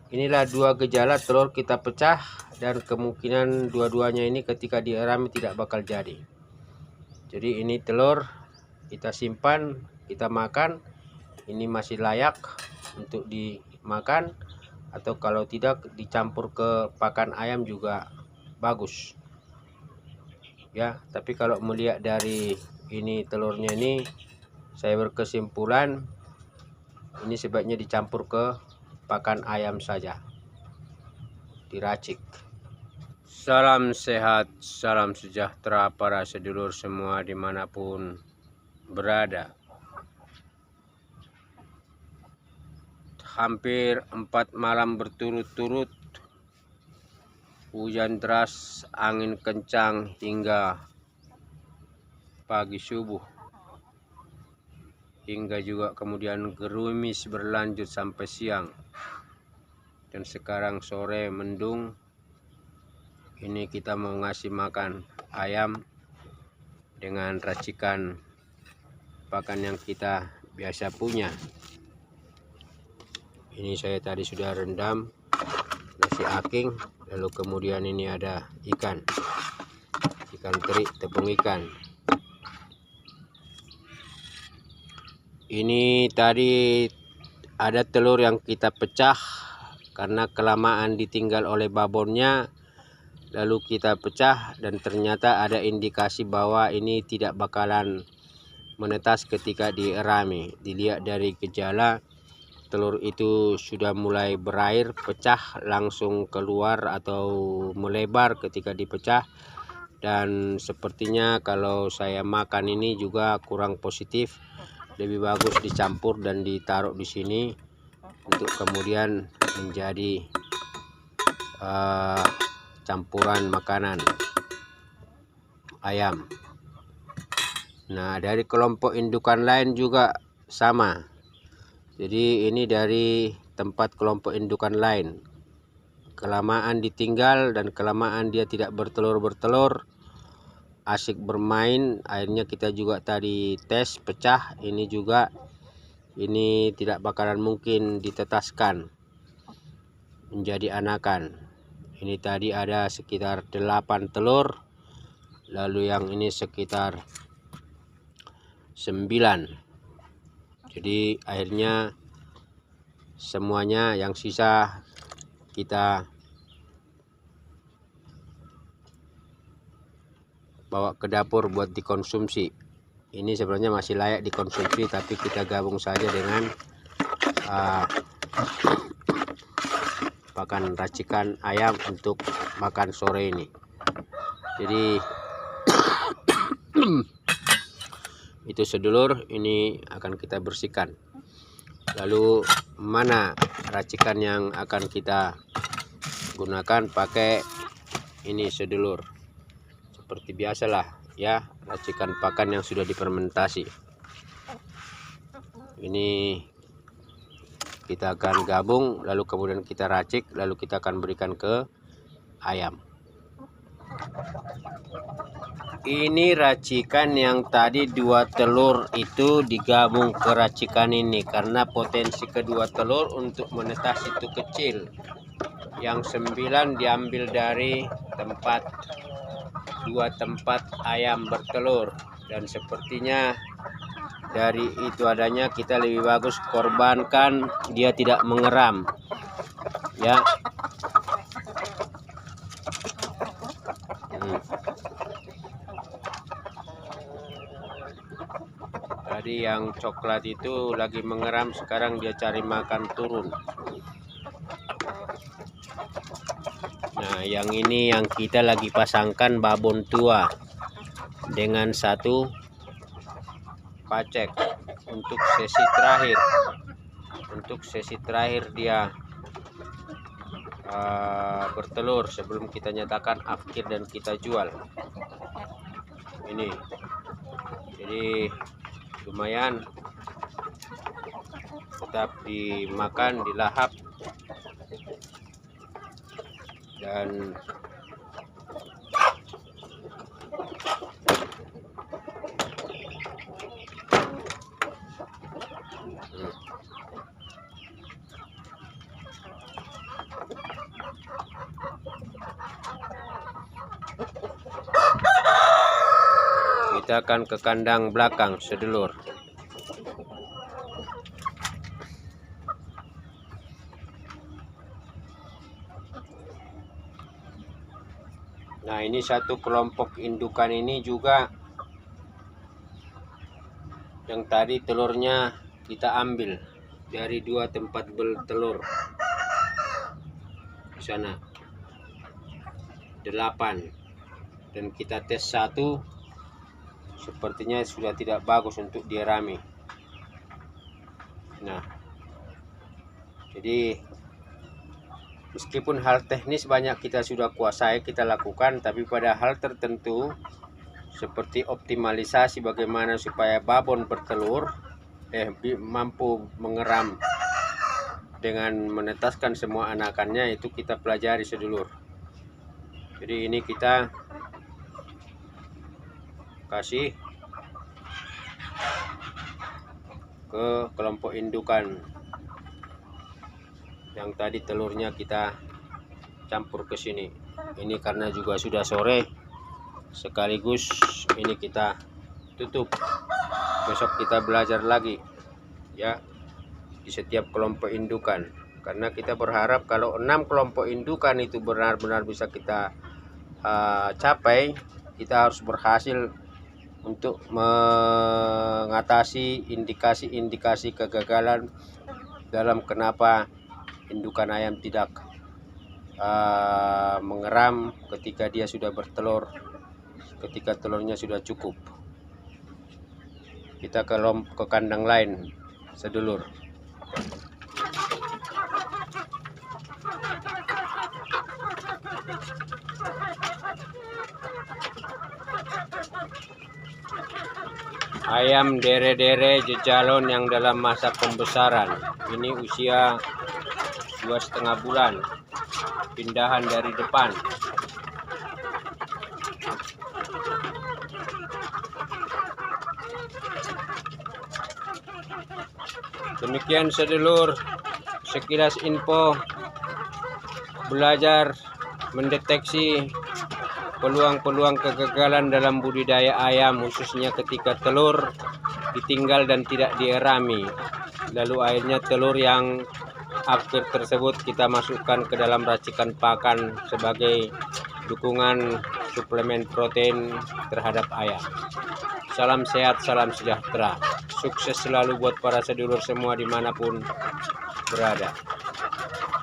Inilah dua gejala telur kita pecah, dan kemungkinan dua-duanya ini ketika dierami tidak bakal jadi. Jadi ini telur kita simpan, kita makan, ini masih layak untuk dimakan, atau kalau tidak dicampur ke pakan ayam juga bagus ya. Tapi kalau melihat dari ini telurnya ini, saya berkesimpulan ini sebaiknya dicampur ke pakan ayam saja, diracik. Salam sehat, salam sejahtera para sedulur semua dimanapun berada. Hampir 4 malam berturut-turut hujan deras, angin kencang hingga pagi subuh, hingga juga kemudian gerimis berlanjut sampai siang, dan sekarang sore mendung. Ini kita mau ngasih makan ayam dengan racikan pakan yang kita biasa punya. Ini saya tadi sudah rendam nasi aking, lalu kemudian ini ada ikan teri, tepung ikan. Ini tadi ada telur yang kita pecah karena kelamaan ditinggal oleh babonnya, lalu kita pecah, dan ternyata ada indikasi bahwa ini tidak bakalan menetas ketika dierami. Dilihat dari gejala, telur itu sudah mulai berair, pecah, langsung keluar atau melebar ketika dipecah. Dan sepertinya kalau saya makan ini juga kurang positif. Lebih bagus dicampur dan ditaruh di sini untuk kemudian menjadi campuran makanan ayam. Nah, dari kelompok indukan lain juga sama. Jadi ini dari tempat kelompok indukan lain, kelamaan ditinggal dan kelamaan dia tidak bertelur, asik bermain, akhirnya kita juga tadi tes pecah. Ini juga ini tidak bakalan mungkin ditetaskan menjadi anakan. Ini tadi ada sekitar 8 telur, lalu yang ini sekitar 9. Jadi akhirnya semuanya yang sisa kita bawa ke dapur buat dikonsumsi. Ini sebenarnya masih layak dikonsumsi, tapi kita gabung saja dengan pakan racikan ayam untuk makan sore ini. Jadi itu sedulur, ini akan kita bersihkan. Lalu mana racikan yang akan kita gunakan? Pakai ini sedulur, seperti biasalah ya, racikan pakan yang sudah difermentasi. Ini kita akan gabung, lalu kemudian kita racik, lalu kita akan berikan ke ayam. Ini racikan yang tadi 2 telur itu digabung ke racikan ini, karena potensi kedua telur untuk menetas itu kecil. Yang 9 diambil dari 2 tempat ayam bertelur, dan sepertinya dari itu adanya kita lebih bagus korbankan dia tidak mengeram ya. Tadi yang coklat itu lagi mengeram, sekarang dia cari makan turun. Nah, yang ini yang kita lagi pasangkan babon tua dengan 1 pacek untuk sesi terakhir. Untuk sesi terakhir dia bertelur sebelum kita nyatakan akhir dan kita jual. Ini jadi lumayan, tetap dimakan, dilahap, dan Kita akan ke kandang belakang sedulur. Nah, ini satu kelompok indukan ini juga yang tadi telurnya kita ambil dari 2 tempat bertelur di sana 8, dan kita tes 1, sepertinya sudah tidak bagus untuk dierami. Nah, jadi meskipun hal teknis banyak kita sudah kuasai, kita lakukan, tapi pada hal tertentu seperti optimalisasi bagaimana supaya babon bertelur mampu mengeram dengan menetaskan semua anakannya, itu kita pelajari sedulur. Jadi ini kita kasih ke kelompok indukan yang tadi telurnya kita campur ke sini. Ini karena juga sudah sore, sekaligus ini kita tutup. Besok kita belajar lagi ya di setiap kelompok indukan, karena kita berharap kalau 6 kelompok indukan itu benar-benar bisa kita capai, kita harus berhasil untuk mengatasi indikasi-indikasi kegagalan dalam kenapa indukan ayam tidak mengeram ketika dia sudah bertelur, ketika telurnya sudah cukup. Kita ke kandang lain sedulur. Ayam dere-dere jejalon yang dalam masa pembesaran. Ini usia 2,5 bulan, pindahan dari depan. Demikian sedulur, sekilas info belajar mendeteksi peluang-peluang kegagalan dalam budidaya ayam, khususnya ketika telur ditinggal dan tidak dierami. Lalu akhirnya telur yang akhir tersebut kita masukkan ke dalam racikan pakan sebagai dukungan suplemen protein terhadap ayam. Salam sehat, salam sejahtera. Sukses selalu buat para sedulur semua dimanapun berada.